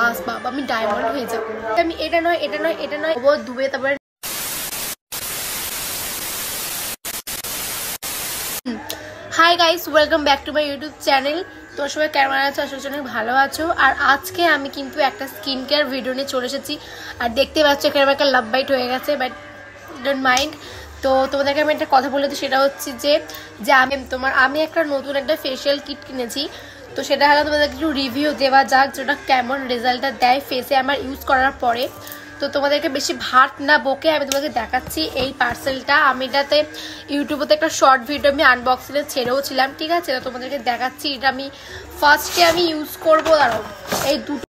আস বাবা আমি ডায়মন্ড হয়ে যাবো। আমি এটা নয় ও ধুয়ে তারপরে। Hi guys, welcome back to my YouTube channel. তোর সবাই কেমন আছো? আশা করছি অনেক ভালো আছো। আর আজকে আমি কিন্তু একটা স্কিন কেয়ার ভিডিও নিয়ে চলে এসেছি। আর দেখতে পাচ্ছ এখানে আমার একটা লাভ বাইট হয়ে গেছে, বাট ডোন্ট মাইন্ড। তো তোমাদেরকে আমি একটা কথা বলে দিই, সেটা হচ্ছে যে আমি একটা নতুন একটা ফেশিয়াল কিট কিনেছি। তো সেটা হলো তোমাদেরকে একটু রিভিউ দেওয়া যাক, যেটা কেমন রেজাল্টটা দেয় ফেসে আমার ইউজ করার পরে। তো তোমাদেরকে বেশি ভাট না বকে আমি তোমাকে দেখাচ্ছি এই পার্সেলটা। আমি এটাতে ইউটিউবেতে একটা শর্ট ভিডিও আমি আনবক্সিংয়ে ছেড়েও ছিলাম, ঠিক আছে? তো তোমাদেরকে দেখাচ্ছি। এটা আমি ফার্স্টে আমি ইউজ করবো। দাঁড়াও, এই দুটো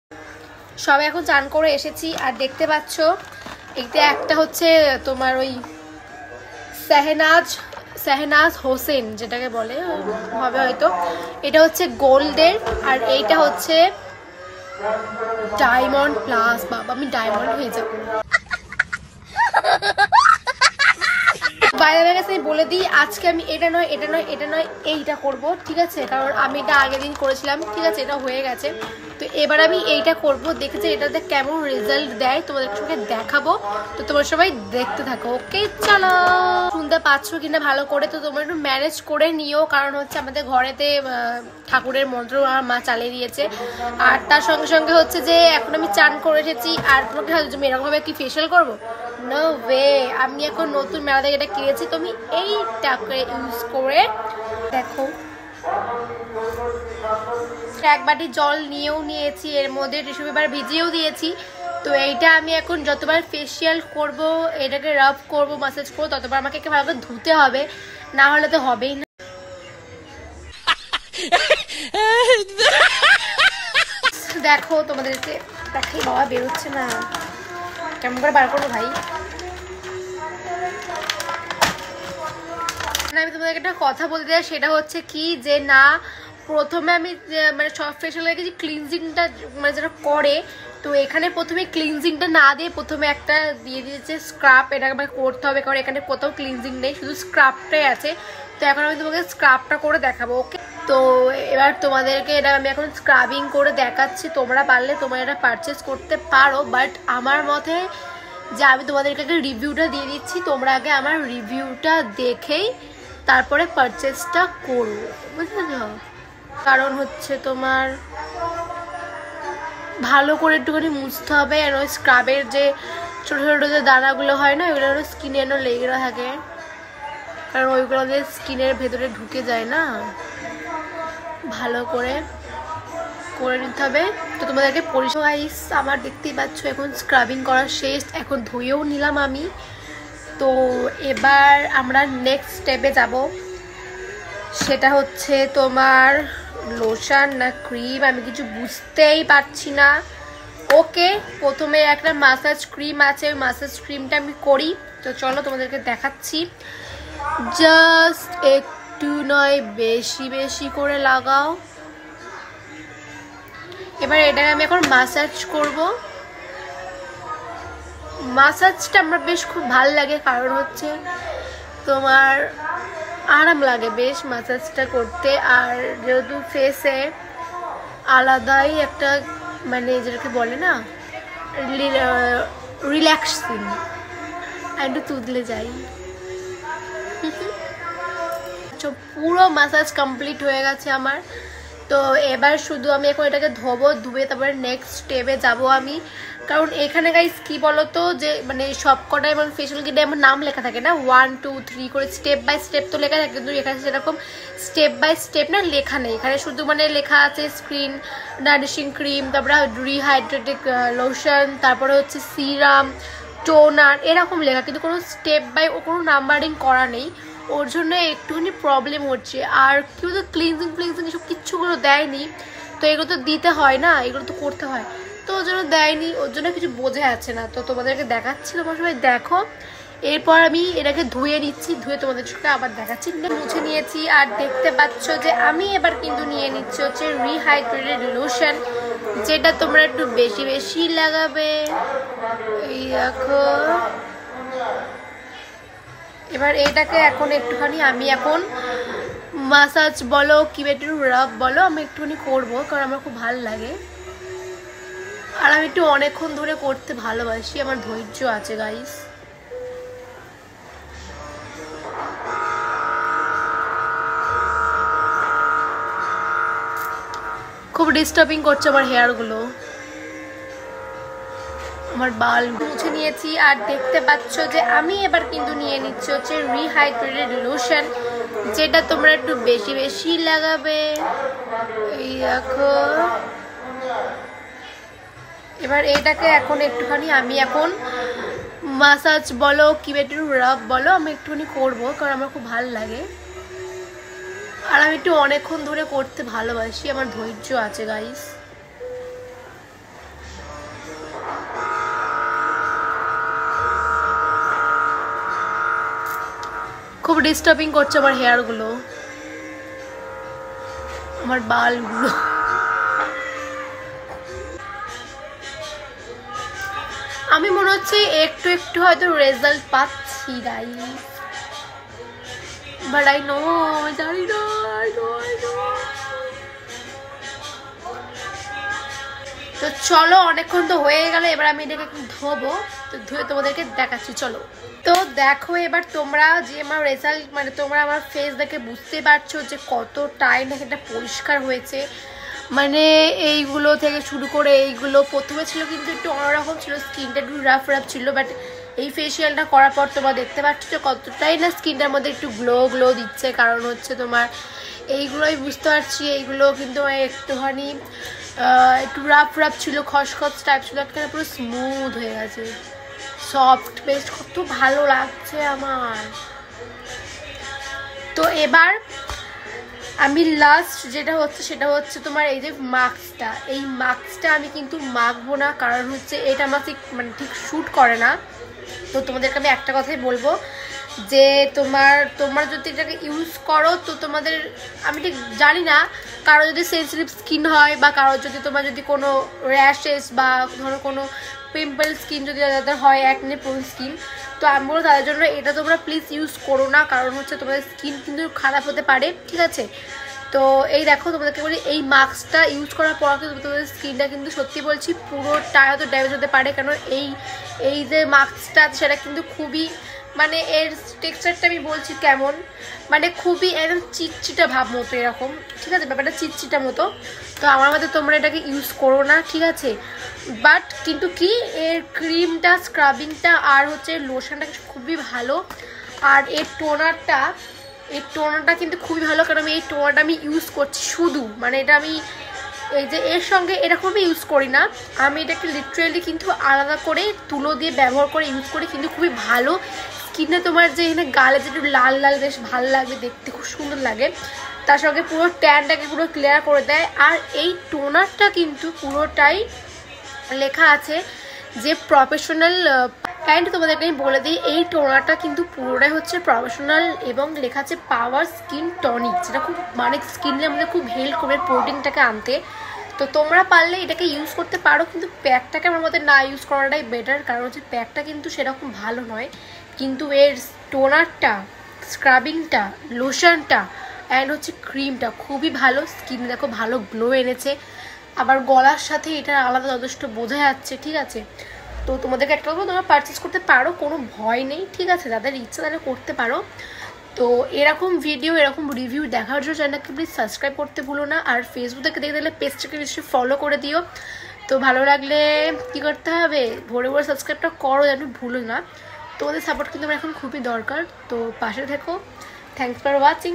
সবাই এখন চান করে এসেছি। আর দেখতে পাচ্ছ এটা একটা হচ্ছে তোমার ওই শাহনাজ হোসেন যেটাকে বলে হবে হয়তো, এটা হচ্ছে গোল্ডের। আর এইটা হচ্ছে ডায়মন্ড প্লাস। বাবা আমি ডায়মন্ড হয়ে যাবো। বাইরে কাছে আমি বলে দিই, আজকে আমি এটা নয় এইটা করব, ঠিক আছে? কারণ আমি এটা আগের দিন করেছিলাম, ঠিক আছে? এটা হয়ে গেছে। তো এবার আমি এইটা করব, দেখেছি এটাতে কেমন রেজাল্ট দেয় তোমাদের সঙ্গে দেখাবো। তো তোমরা সবাই দেখতে থাকো, ওকে? চলো। শুনতে পাচ্ছ কিনা ভালো করে? তো তোমরা একটু ম্যানেজ করে নিও, কারণ হচ্ছে আমাদের ঘরেতে ঠাকুরের মন্ত্র আমার মা চালিয়ে দিয়েছে। আর তার সঙ্গে সঙ্গে হচ্ছে যে এখন আমি চান করে এসেছি। আর তোমাকে তুমি এরকমভাবে কি ফেশিয়াল করবো? No way. আমি এখন নতুন মেলা থেকে এটা কিনেছি। তো আমি এইটাকে ইউজ করে দেখো, এক বাটি জল নিয়েও নিয়েছি, এর মধ্যে টিস্যু পেপার ভিজিয়েও দিয়েছি। তো এইটা আমি এখন যতবার ফেশিয়াল করব, এটাকে রাব করব, ম্যাসাজ করবো, ততবার আমাকে ভালো করে ধুতে হবে, না হলে তো হবেই না। দেখো তোমাদেরকে দেখাই, বাবা বেরোচ্ছে না, কেমন করে বার করবো ভাই? আমি তোমাদেরকে একটা কথা বলতে চাই, সেটা হচ্ছে কি যে না, প্রথমে আমি মানে সব ফেশিয়ালের যে ক্লিনজিংটা মানে যেটা করে, তো এখানে প্রথমে ক্লিনজিংটা না দিয়ে প্রথমে একটা দিয়ে দিয়েছে স্ক্রাব। এটা আমাকে করতে হবে, কারণ এখানে কোথাও ক্লিনজিং নেই, শুধু স্ক্রাবটাই আছে। তো এখন আমি তোমাকে স্ক্রাবটা করে দেখাবো, ওকে? তো এবার তোমাদেরকে এটা আমি এখন স্ক্রাবিং করে দেখাচ্ছি। তোমরা পারলে তোমরা এটা পারচেস করতে পারো, বাট আমার মতে যে আমি তোমাদেরকে একটা রিভিউটা দিয়ে দিচ্ছি, তোমরা আগে আমার রিভিউটা দেখেই তারপরে পারচেসটা করো, বুঝলে? কারণ হচ্ছে তোমার ভালো করে একটুখানি মুছতে হবে। আর ওই স্ক্রাবের যে ছোটো ছোটো যে দানাগুলো হয় না, ওইগুলো স্কিনে যেন লেগে থাকে, কারণ ওইগুলো যে স্কিনের ভেতরে ঢুকে যায় না, ভালো করে নিতে হবে। তো তোমাদেরকে পরিষেবা আমার দেখতেই পাচ্ছ এখন স্ক্রাবিং করা শেষ, এখন ধুয়েও নিলাম আমি। তো এবার আমরা নেক্সট স্টেপে যাব, সেটা হচ্ছে তোমার লোশন না ক্রিম, আমি কিছু বুঝতেই পারছি না। ওকে, প্রথমে একটা মাসাজ ক্রিম আছে, ওই মাসাজ ক্রিমটা আমি করি। তো চলো তোমাদেরকে দেখাচ্ছি। জাস্ট একটু নয়, বেশি বেশি করে লাগাও। এবার এটাকে আমি এখন মাসাজ করব। মাসাজটা আমার বেশ খুব ভালো লাগে, কারণ হচ্ছে তোমার আরাম লাগে বেশ মাসাজটা করতে। আর যেহেতু ফেসে আলাদাই একটা মানে যেটাকে বলে না রিল্যাক্সিং, একটু তুদলে যাই। পুরো মাসাজ কমপ্লিট হয়ে গেছে আমার। তো এবার শুধু আমি এখন এটাকে ধোবো, ধুয়ে তারপরে নেক্সট স্টেপে যাব আমি। কারণ এখানে গাইস কি বলতো, যে মানে সব কটাই এমন ফেশিয়াল কিটে এমন নাম লেখা থাকে না, 1 2 3 করে স্টেপ বাই স্টেপ তো লেখা থাকে, কিন্তু এখানে সেরকম স্টেপ বাই স্টেপ না লেখা নেই। এখানে শুধু মানে লেখা আছে স্কিন নারিশিং ক্রিম, তারপরে রিহাইড্রেটিং লোশন, তারপরে হচ্ছে সিরাম, টোনার, এরকম লেখা, কিন্তু কোনো স্টেপ বাই ও কোনো নাম্বারিং করা নেই। ওর জন্য একটুখানি প্রবলেম হচ্ছে। আর কেউ তো ক্লিনজিং এসব কিচ্ছুগুলো দেয়নি। তো এগুলো তো দিতে হয় না, এগুলো তো করতে হয়, তো ওর জন্য দেয়নি, ওর জন্য কিছু বোঝা যাচ্ছে না। তো তোমাদেরকে দেখাচ্ছি, তোমরা সবাই দেখো। এরপর আমি এটাকে ধুয়ে নিচ্ছি, ধুয়ে তোমাদের সঙ্গে আবার দেখাচ্ছি। মুছে নিয়েছি। আর দেখতে পাচ্ছ যে আমি এবার কিন্তু নিয়ে নিচ্ছি হচ্ছে রিহাইড্রেটেড লোশন, যেটা তোমরা একটু বেশি বেশি লাগাবে। এই দেখো, এবার এটাকে এখন একটুখানি আমি এখন মাসাজ বলো কি একটু রাব বলো, আমি একটুখানি করবো, কারণ আমার খুব ভালো লাগে। আর আমি একটু অনেকক্ষণ ধরে করতে ভালোবাসি, আমার ধৈর্য আছে গাইস। খুব ডিস্টার্বিং করছে আমার হেয়ারগুলো, আমার বাল মুছে নিয়েছি। আর দেখতে পাচ্ছ যে আমি এবার কিন্তু নিয়ে নিচ্ছি হচ্ছে রিহাইড্রেটেড লোশন, যেটা তোমরা একটু বেশি বেশি লাগাবে। এই দেখো, এবার এটাকে এখন একটুখানি আমি এখন মাসাজ বলো কি একটু রাব বলো, আমি একটুখানি করবো কারণ আমার খুব ভালো লাগে। আর আমি একটু অনেকক্ষণ ধরে করতে ভালোবাসি, আমার ধৈর্য আছে গাইস। খুব ডিস্টার্বিং করছে আমার হেয়ারগুলো, আমার বালগুলো। আমি মনে হচ্ছে একটু একটু হয়তো রেজাল্ট পাচ্ছি গাইস, বাট আই নো, জানি না। তো চলো, অনেকক্ষণ তো হয়ে গেল, এবার আমি এটাকে একটু ধোবো, তো ধুয়ে তোমাদেরকে দেখাচ্ছি। চলো, তো দেখো এবার তোমরা যে আমার রেজাল্ট, মানে তোমরা আমার ফেস দেখে বুঝতে পারছো যে কত টাইম দেখে এটা পরিষ্কার হয়েছে। মানে এইগুলো থেকে শুরু করে এইগুলো প্রথমে ছিল কিন্তু একটু অন্যরকম ছিল, স্কিনটা একটু রাফ ছিল, বাট এই ফেসিয়ালটা করার পর তোমরা দেখতে পাচ্ছ যে কতটাই না স্কিনটার মধ্যে একটু গ্লো দিচ্ছে। কারণ হচ্ছে তোমার এইগুলোই বুঝতে পারছি, এইগুলো কিন্তু একটুখানি একটু রাফ ছিল, খসখস টাইপ ছিল, একটা পুরো স্মুথ হয়ে গেছে, সফট, বেশ কত ভালো লাগছে আমার। তো এবার আমি লাস্ট যেটা হচ্ছে সেটা হচ্ছে তোমার এই যে মাস্কটা, এই মাস্কটা আমি কিন্তু মাখবো না, কারণ হচ্ছে এটা আমার ঠিক শ্যুট করে না। তো তোমাদেরকে আমি একটা কথাই বলবো যে তোমরা যদি এটাকে ইউজ করো তো তোমাদের, আমি ঠিক জানি না, কারো যদি সেন্সিটিভ স্কিন হয় বা কারো যদি তোমার যদি কোনো র্যাশেস বা ধরো কোনো পিম্পল স্কিন যদি যাদের হয়, অ্যাকনে প্রোন স্কিন, তো আমি বলবো তাদের জন্য এটা তোমরা প্লিজ ইউজ করো না, কারণ হচ্ছে তোমাদের স্কিন কিন্তু খারাপ হতে পারে, ঠিক আছে। তো এই দেখো তোমাদেরকে বলি, এই মাস্কটা ইউজ করার পর কিন্তু তোমাদের স্কিনটা কিন্তু সত্যি বলছি পুরোটা হয়তো ড্যামেজ হতে পারে, কারণ এই যে মাস্কটা সেটা কিন্তু খুবই, মানে এর টেক্সচারটা আমি বলছি কেমন, মানে খুবই একদম চিটচিটা ভাব মতো এরকম, ঠিক আছে, ব্যাপারটা চিটচিটা মতো। তো আমার মতে তোমরা এটাকে ইউজ করো না, ঠিক আছে। বাট কিন্তু কি এর ক্রিমটা, স্ক্রাবিংটা আর হচ্ছে লোশনটা খুবই ভালো। আর এর টোনারটা কিন্তু খুবই ভালো, কারণ আমি এই টোনারটা আমি ইউজ করছি শুধু, মানে এটা আমি এই যে এর সঙ্গে এরকম আমি ইউজ করি না, আমি এটাকে লিটারেলি কিন্তু আলাদা করে তুলো দিয়ে ব্যবহার করে ইউজ করি, কিন্তু খুবই ভালো। স্কিনে তোমার যে এখানে গালে যে একটু লাল বেশ ভালো লাগবে দেখতে, খুব সুন্দর লাগে, তার সঙ্গে পুরো ট্যানটাকে পুরো ক্লিয়ার করে দেয়। আর এই টোনারটা কিন্তু পুরোটাই লেখা আছে যে প্রফেশনাল, অ্যান্ড তোমাদেরকে আমি বলে দিই এই টোনারটা কিন্তু পুরোটাই হচ্ছে প্রফেশনাল, এবং লেখা আছে পাওয়ার স্কিন টনিক, যেটা খুব মানে স্কিনের মধ্যে খুব হেল্প করবে প্রোটিনটাকে আনতে। তো তোমরা পারলে এটাকে ইউজ করতে পারো, কিন্তু প্যাকটাকে আমার মধ্যে না ইউজ করাটাই বেটার, কারণ হচ্ছে প্যাকটা কিন্তু সেরকম ভালো নয়, কিন্তু এর টোনারটা, স্ক্রাবিংটা, লোশনটা অ্যান্ড হচ্ছে ক্রিমটা খুবই ভালো, স্কিন দেখো ভালো গ্লো এনেছে, আবার গলার সাথে এটা আলাদা যথেষ্ট বোঝা যাচ্ছে, ঠিক আছে। তো তোমাদেরকে একটা বলবো, তোমরা পারচেস করতে পারো, কোনো ভয় নেই, ঠিক আছে, যাদের ইচ্ছা তারা করতে পারো। তো এরকম ভিডিও, এরকম রিভিউ দেখার জন্য চ্যানেলকে প্লিজ সাবস্ক্রাইব করতে ভুলো না, আর ফেসবুক থেকে দেখে দিলে পেজটাকে নিশ্চয়ই ফলো করে দিও। তো ভালো লাগলে কী করতে হবে, ভোরে সাবস্ক্রাইবটা করো যেন ভুলো না, তোমাদের সাপোর্ট কিন্তু আমার এখন খুবই দরকার। তো পাশে থেকো, থ্যাংকস ফর ওয়াচিং।